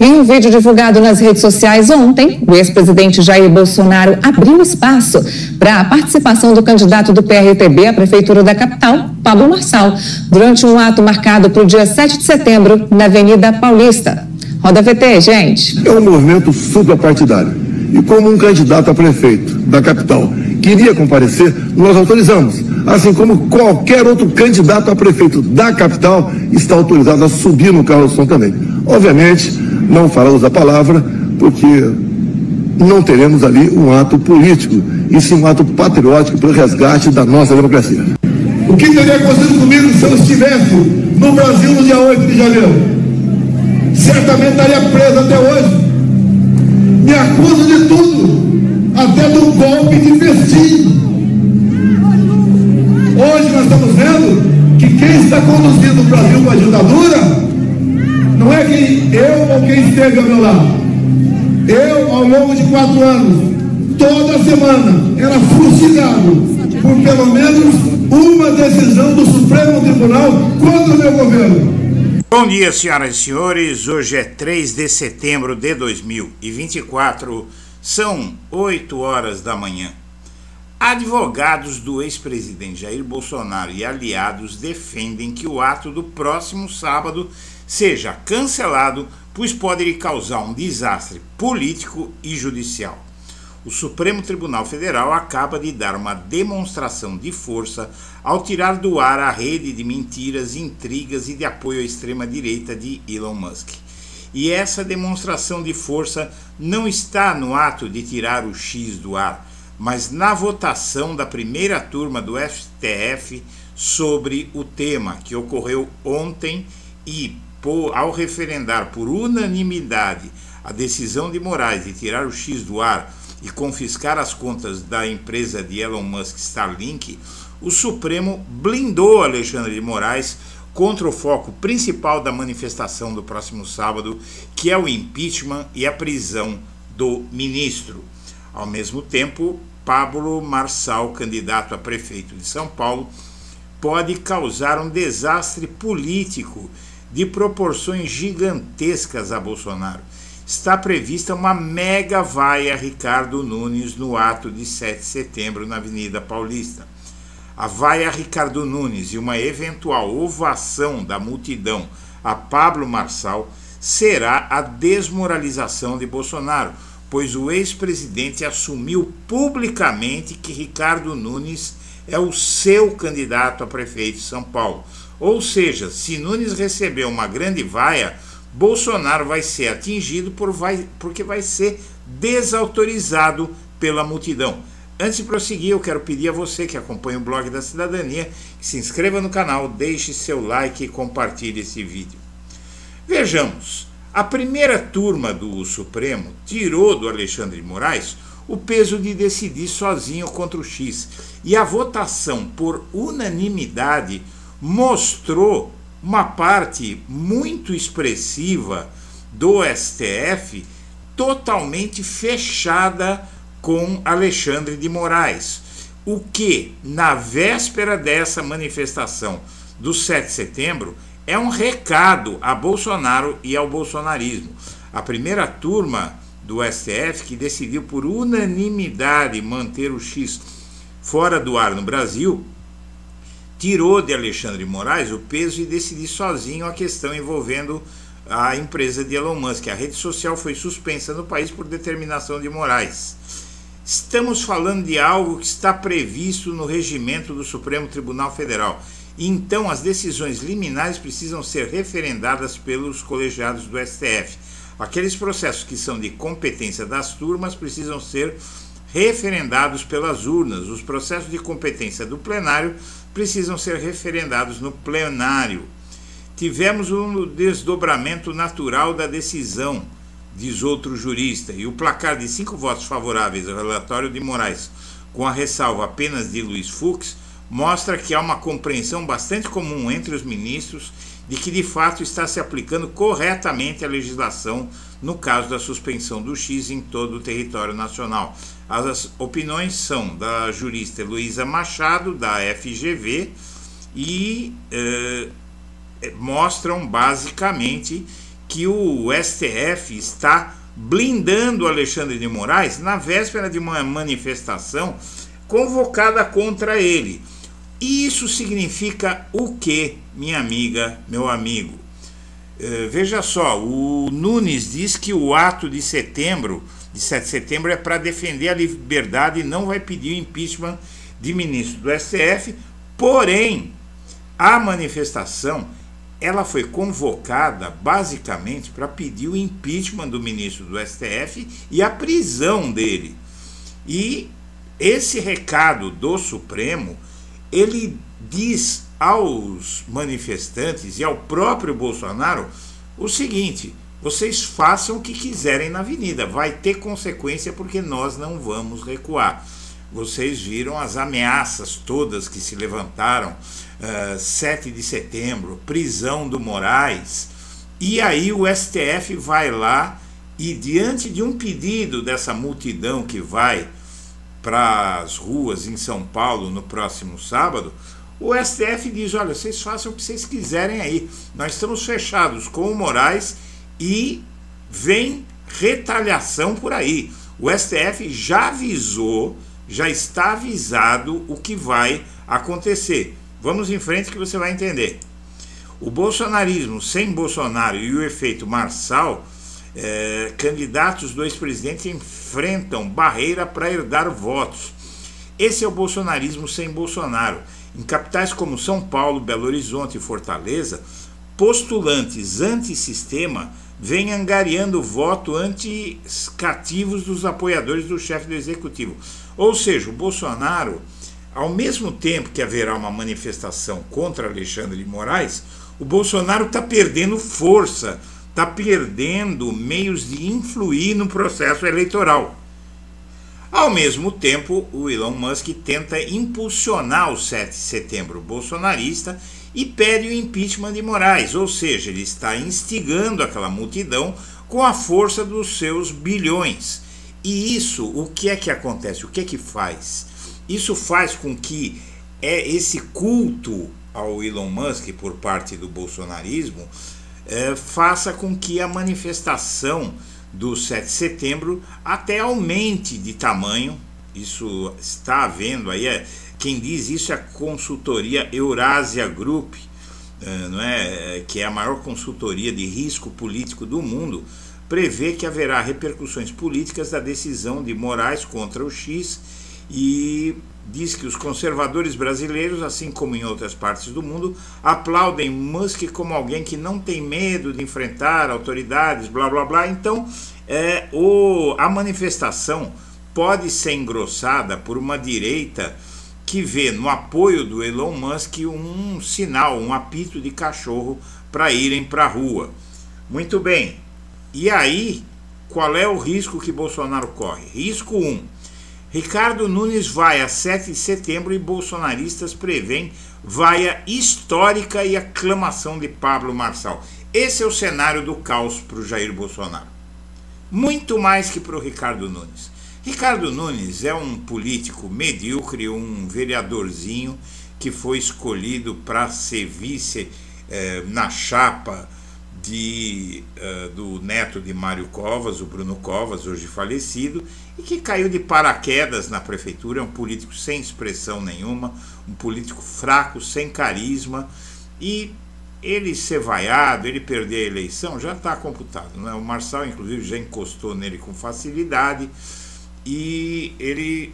Em um vídeo divulgado nas redes sociais ontem, o ex-presidente Jair Bolsonaro abriu espaço para a participação do candidato do PRTB à Prefeitura da capital, Pablo Marçal, durante um ato marcado para o dia 7 de setembro, na Avenida Paulista. Roda VT, gente. É um movimento suprapartidário. E como um candidato a prefeito da capital queria comparecer, nós autorizamos. Assim como qualquer outro candidato a prefeito da capital está autorizado a subir no carro do som também. Obviamente, não faremos a palavra, porque não teremos ali um ato político, e sim um ato patriótico para o resgate da nossa democracia. O que teria acontecido comigo se eu estivesse no Brasil no dia 8 de janeiro? Certamente estaria preso até hoje. Me acuso de tudo, até do golpe de festim. Hoje nós estamos vendo que quem está conduzindo o Brasil para a ditadura não é eu ou quem esteve ao meu lado. Eu, ao longo de 4 anos, toda semana, era fustigado por pelo menos uma decisão do Supremo Tribunal contra o meu governo. Bom dia, senhoras e senhores. Hoje é 3 de setembro de 2024, são 8 horas da manhã. Advogados do ex-presidente Jair Bolsonaro e aliados defendem que o ato do próximo sábado seja cancelado, pois pode causar um desastre político e judicial. O Supremo Tribunal Federal acaba de dar uma demonstração de força ao tirar do ar a rede de mentiras, intrigas e de apoio à extrema-direita de Elon Musk. E essa demonstração de força não está no ato de tirar o X do ar, mas na votação da primeira turma do STF sobre o tema, que ocorreu ontem, e ao referendar por unanimidade a decisão de Moraes de tirar o X do ar e confiscar as contas da empresa de Elon Musk, Starlink, o Supremo blindou Alexandre de Moraes contra o foco principal da manifestação do próximo sábado, que é o impeachment e a prisão do ministro. Ao mesmo tempo, Pablo Marçal, candidato a prefeito de São Paulo, pode causar um desastre político de proporções gigantescas a Bolsonaro. Está prevista uma mega vaia Ricardo Nunes no ato de 7 de setembro na Avenida Paulista. A vaia Ricardo Nunes e uma eventual ovação da multidão a Pablo Marçal será a desmoralização de Bolsonaro, pois o ex-presidente assumiu publicamente que Ricardo Nunes é o seu candidato a prefeito de São Paulo. Ou seja, se Nunes receber uma grande vaia, Bolsonaro vai ser atingido porque vai ser desautorizado pela multidão. Antes de prosseguir, eu quero pedir a você que acompanha o Blog da Cidadania que se inscreva no canal, deixe seu like e compartilhe esse vídeo. Vejamos, a primeira turma do Supremo tirou do Alexandre de Moraes o peso de decidir sozinho contra o X, e a votação por unanimidade mostrou uma parte muito expressiva do STF totalmente fechada com Alexandre de Moraes, o que, na véspera dessa manifestação do 7 de setembro, é um recado a Bolsonaro e ao bolsonarismo. A primeira turma do STF, que decidiu por unanimidade manter o X fora do ar no Brasil, tirou de Alexandre de Moraes o peso e decidiu sozinho a questão envolvendo a empresa de Elon Musk. A rede social foi suspensa no país por determinação de Moraes. Estamos falando de algo que está previsto no regimento do Supremo Tribunal Federal. Então, as decisões liminares precisam ser referendadas pelos colegiados do STF. Aqueles processos que são de competência das turmas precisam ser referendados pelas urnas. Os processos de competência do plenário precisam ser referendados no plenário. Tivemos um desdobramento natural da decisão, diz outro jurista, e o placar de 5 votos favoráveis ao relatório de Moraes, com a ressalva apenas de Luiz Fux, mostra que há uma compreensão bastante comum entre os ministros de que de fato está se aplicando corretamente a legislação no caso da suspensão do X em todo o território nacional. As opiniões são da jurista Heloísa Machado, da FGV, e mostram basicamente que o STF está blindando Alexandre de Moraes na véspera de uma manifestação convocada contra ele. E isso significa o quê, minha amiga, meu amigo? Veja só, o Nunes diz que o ato de 7 de setembro, é para defender a liberdade e não vai pedir o impeachment de ministro do STF, porém, a manifestação ela foi convocada basicamente para pedir o impeachment do ministro do STF e a prisão dele. E esse recado do Supremo, ele diz aos manifestantes e ao próprio Bolsonaro o seguinte: vocês façam o que quiserem na avenida, vai ter consequência porque nós não vamos recuar. Vocês viram as ameaças todas que se levantaram, 7 de setembro, prisão do Moraes, e aí o STF vai lá e, diante de um pedido dessa multidão que vai para as ruas em São Paulo no próximo sábado, o STF diz: olha, vocês façam o que vocês quiserem aí, nós estamos fechados com o Moraes e vem retaliação por aí. O STF já avisou, já está avisado o que vai acontecer. Vamos em frente que você vai entender. O bolsonarismo sem Bolsonaro e o efeito Marçal, candidatos do ex-presidente enfrentam barreira para herdar votos. Esse é o bolsonarismo sem Bolsonaro. Em capitais como São Paulo, Belo Horizonte e Fortaleza, postulantes antissistema vêm angariando voto anti-cativos dos apoiadores do chefe do executivo. Ou seja, o Bolsonaro, ao mesmo tempo que haverá uma manifestação contra Alexandre de Moraes, o Bolsonaro está perdendo força, está perdendo meios de influir no processo eleitoral. Ao mesmo tempo, o Elon Musk tenta impulsionar o 7 de setembro bolsonarista e pede o impeachment de Moraes, ou seja, ele está instigando aquela multidão com a força dos seus bilhões. E isso, o que é que acontece? O que é que faz? Isso faz com que esse culto ao Elon Musk por parte do bolsonarismo faça com que a manifestação do 7 de setembro até aumente de tamanho. Isso está havendo aí, quem diz isso é a consultoria Eurasia Group, não é? Que é a maior consultoria de risco político do mundo, prevê que haverá repercussões políticas da decisão de Moraes contra o X e diz que os conservadores brasileiros, assim como em outras partes do mundo, aplaudem Musk como alguém que não tem medo de enfrentar autoridades, blá blá blá. Então, a manifestação pode ser engrossada por uma direita que vê no apoio do Elon Musk um sinal, um apito de cachorro para irem para a rua. Muito bem. E aí, qual é o risco que Bolsonaro corre? Risco 1. Ricardo Nunes vai a 7 de setembro e bolsonaristas prevêem vaia histórica e aclamação de Pablo Marçal. Esse é o cenário do caos para o Jair Bolsonaro. Muito mais que para o Ricardo Nunes. Ricardo Nunes é um político medíocre, um vereadorzinho que foi escolhido para ser vice na chapa do neto de Mário Covas, o Bruno Covas, hoje falecido, e que caiu de paraquedas na prefeitura. É um político sem expressão nenhuma, um político fraco, sem carisma, e ele ser vaiado, ele perder a eleição, já está computado, né? O Marçal, inclusive, já encostou nele com facilidade, e ele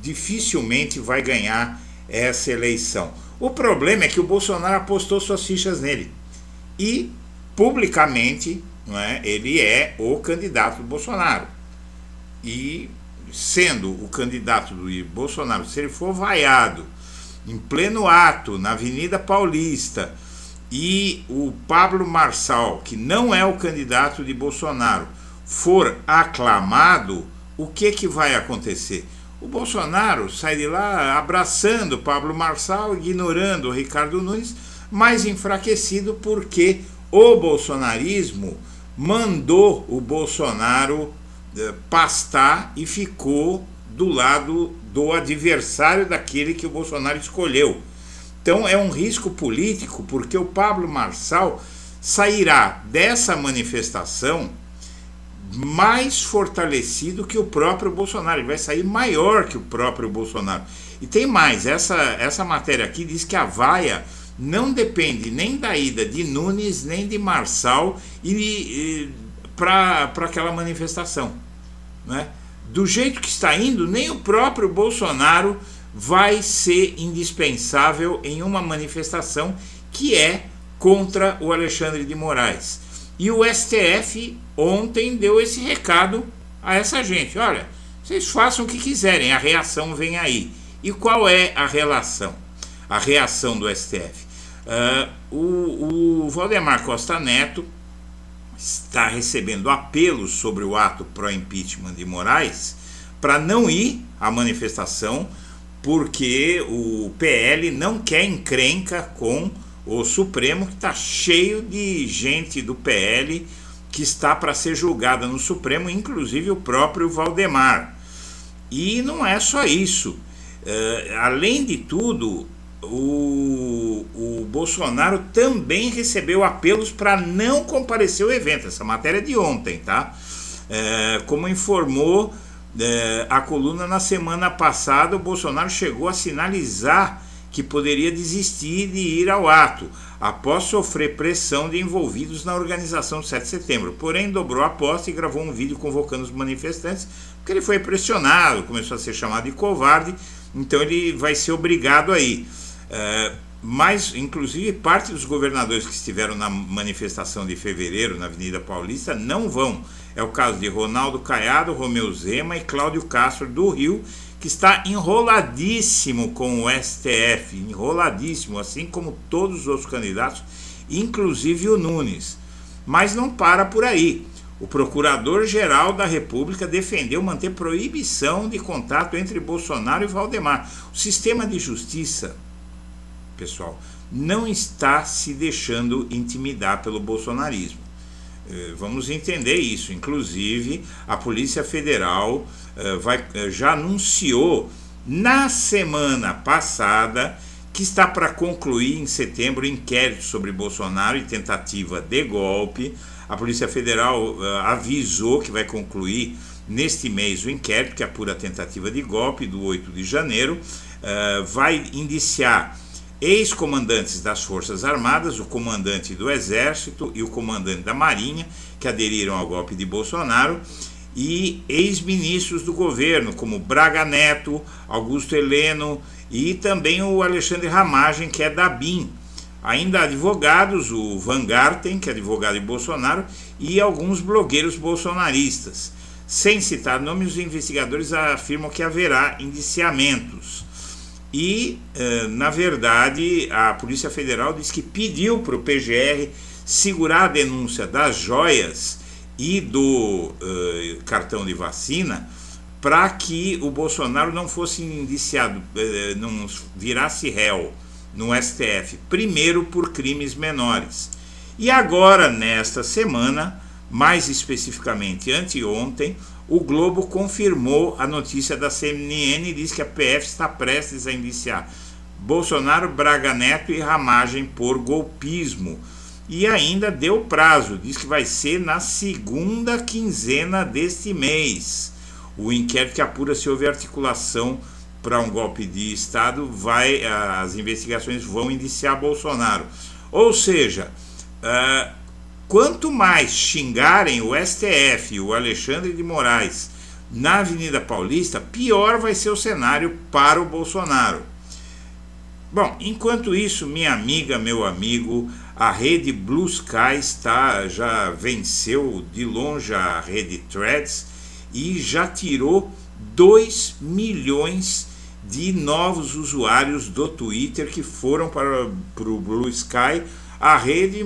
dificilmente vai ganhar essa eleição. O problema é que o Bolsonaro apostou suas fichas nele, e publicamente, não é, ele é o candidato do Bolsonaro. E sendo o candidato do Bolsonaro, se ele for vaiado em pleno ato na Avenida Paulista, e o Pablo Marçal, que não é o candidato de Bolsonaro, for aclamado, o que vai acontecer? O Bolsonaro sai de lá abraçando o Pablo Marçal, ignorando o Ricardo Nunes, mais enfraquecido porque o bolsonarismo mandou o Bolsonaro pastar e ficou do lado do adversário daquele que o Bolsonaro escolheu. Então é um risco político, porque o Pablo Marçal sairá dessa manifestação mais fortalecido que o próprio Bolsonaro. Ele vai sair maior que o próprio Bolsonaro. E tem mais, essa matéria aqui diz que a vaia não depende nem da ida de Nunes, nem de Marçal para aquela manifestação, né? Do jeito que está indo, nem o próprio Bolsonaro vai ser indispensável em uma manifestação que é contra o Alexandre de Moraes. E o STF ontem deu esse recado a essa gente: olha, vocês façam o que quiserem, a reação vem aí. E qual é a reação do STF? O Valdemar Costa Neto está recebendo apelos sobre o ato pró-impeachment de Moraes para não ir à manifestação, porque o PL não quer encrenca com o Supremo, que está cheio de gente do PL que está para ser julgada no Supremo, inclusive o próprio Valdemar. E não é só isso. Além de tudo, o Bolsonaro também recebeu apelos para não comparecer ao evento. Essa matéria é de ontem, tá? Como informou a coluna, na semana passada, o Bolsonaro chegou a sinalizar que poderia desistir de ir ao ato, após sofrer pressão de envolvidos na organização do 7 de setembro. Porém, dobrou a aposta e gravou um vídeo convocando os manifestantes, porque ele foi pressionado, começou a ser chamado de covarde, então ele vai ser obrigado a ir. Mas, inclusive, parte dos governadores que estiveram na manifestação de fevereiro na Avenida Paulista não vão. É o caso de Ronaldo Caiado, Romeu Zema e Cláudio Castro do Rio, que está enroladíssimo com o STF, enroladíssimo, assim como todos os outros candidatos, inclusive o Nunes. Mas não para por aí. O Procurador-Geral da República defendeu manter proibição de contato entre Bolsonaro e Valdemar. O sistema de justiça, pessoal, não está se deixando intimidar pelo bolsonarismo. Vamos entender isso. Inclusive, a Polícia Federal já anunciou na semana passada que está para concluir em setembro o inquérito sobre Bolsonaro e tentativa de golpe. A Polícia Federal avisou que vai concluir neste mês o inquérito que apura a tentativa de golpe do 8 de janeiro. Vai indiciar ex-comandantes das Forças Armadas, o comandante do Exército e o comandante da Marinha, que aderiram ao golpe de Bolsonaro, e ex-ministros do governo, como Braga Neto, Augusto Heleno e também o Alexandre Ramagem, que é da BIM. Ainda advogados, o Van Garten, que é advogado de Bolsonaro, e alguns blogueiros bolsonaristas. Sem citar nomes, os investigadores afirmam que haverá indiciamentos. E, na verdade, a Polícia Federal diz que pediu para o PGR segurar a denúncia das joias e do cartão de vacina para que o Bolsonaro não fosse indiciado, não virasse réu no STF, primeiro por crimes menores. E agora, nesta semana, mais especificamente anteontem, o Globo confirmou a notícia da CNN e diz que a PF está prestes a indiciar Bolsonaro, Braga Neto e Ramagem por golpismo. E ainda deu prazo, diz que vai ser na segunda quinzena deste mês. O inquérito que apura se houve articulação para um golpe de Estado, as investigações vão indiciar Bolsonaro. Ou seja, quanto mais xingarem o STF e o Alexandre de Moraes na Avenida Paulista, pior vai ser o cenário para o Bolsonaro. Bom, enquanto isso, minha amiga, meu amigo, a rede Blue Sky já venceu de longe a rede Threads e já tirou 2 milhões de novos usuários do Twitter que foram para o Blue Sky. A rede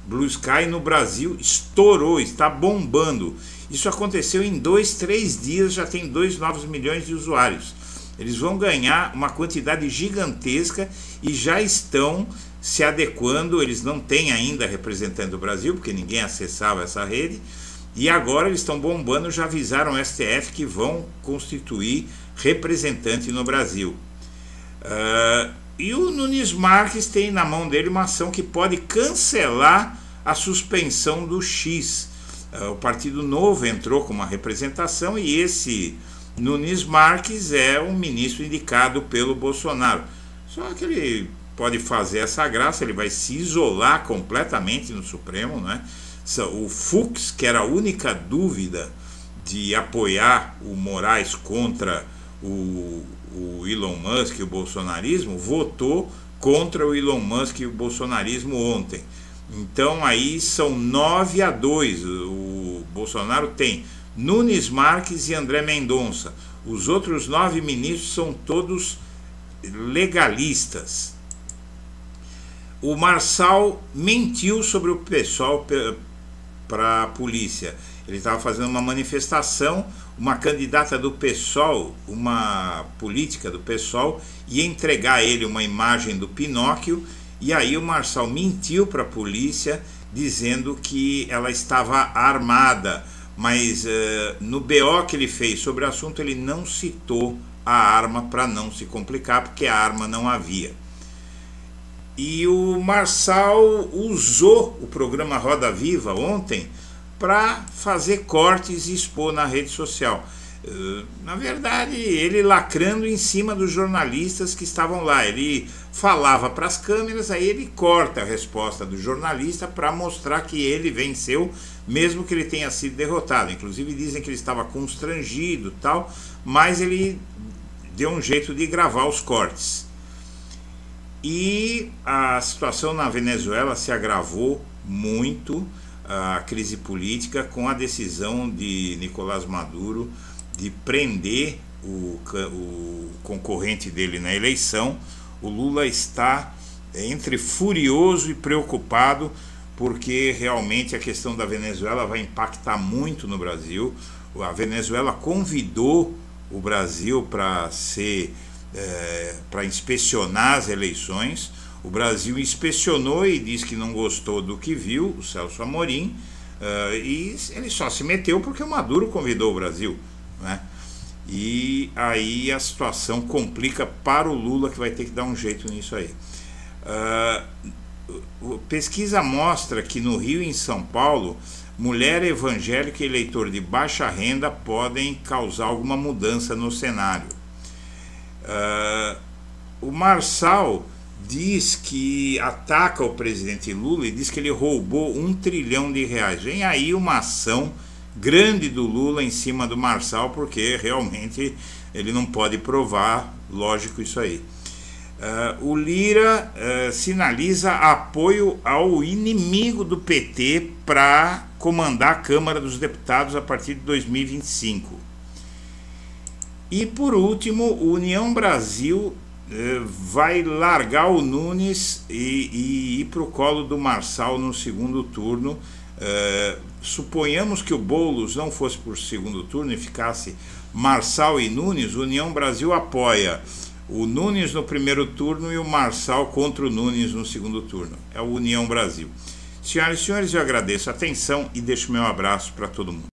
Blue Sky no Brasil estourou, está bombando. Isso aconteceu em 2, 3 dias, já tem 2 novos milhões de usuários. Eles vão ganhar uma quantidade gigantesca e já estão se adequando. Eles não têm ainda representante do Brasil, porque ninguém acessava essa rede, e agora eles estão bombando. Já avisaram o STF que vão constituir representante no Brasil. E o Nunes Marques tem na mão dele uma ação que pode cancelar a suspensão do X. O Partido Novo entrou com uma representação e esse Nunes Marques é um ministro indicado pelo Bolsonaro. Só que ele pode fazer essa graça, ele vai se isolar completamente no Supremo, né? O Fux, que era a única dúvida de apoiar o Moraes contra o Elon Musk e o bolsonarismo, votou contra o Elon Musk e o bolsonarismo ontem. Então aí são 9-2. O Bolsonaro tem Nunes Marques e André Mendonça. Os outros 9 ministros são todos legalistas. O Marçal mentiu sobre o pessoal para a polícia. Ele estava fazendo uma manifestação, uma candidata do PSOL, uma política do PSOL, ia entregar a ele uma imagem do Pinóquio, e aí o Marçal mentiu para a polícia, dizendo que ela estava armada, mas no BO que ele fez sobre o assunto, ele não citou a arma para não se complicar, porque a arma não havia. E o Marçal usou o programa Roda Viva ontem para fazer cortes e expor na rede social. Na verdade, ele lacrando em cima dos jornalistas que estavam lá. Ele falava para as câmeras, aí ele corta a resposta do jornalista para mostrar que ele venceu, mesmo que ele tenha sido derrotado. Inclusive dizem que ele estava constrangido, tal, mas ele deu um jeito de gravar os cortes. E a situação na Venezuela se agravou muito, a crise política, com a decisão de Nicolás Maduro de prender o concorrente dele na eleição. O Lula está entre furioso e preocupado, porque realmente a questão da Venezuela vai impactar muito no Brasil. A Venezuela convidou o Brasil para inspecionar as eleições. O Brasil inspecionou e disse que não gostou do que viu, o Celso Amorim, e ele só se meteu porque o Maduro convidou o Brasil, né? E aí a situação complica para o Lula, que vai ter que dar um jeito nisso aí. Pesquisa mostra que no Rio e em São Paulo, mulher evangélica e eleitor de baixa renda podem causar alguma mudança no cenário. O Marçal diz que ataca o presidente Lula e diz que ele roubou R$1 trilhão. Vem aí uma ação grande do Lula em cima do Marçal, porque realmente ele não pode provar, lógico, isso aí. O Lira sinaliza apoio ao inimigo do PT para comandar a Câmara dos Deputados a partir de 2025. E por último, o União Brasil vai largar o Nunes e ir para o colo do Marçal no segundo turno. Suponhamos que o Boulos não fosse por segundo turno e ficasse Marçal e Nunes, o União Brasil apoia o Nunes no primeiro turno e o Marçal contra o Nunes no segundo turno. É o União Brasil. Senhoras e senhores, eu agradeço a atenção e deixo meu abraço para todo mundo.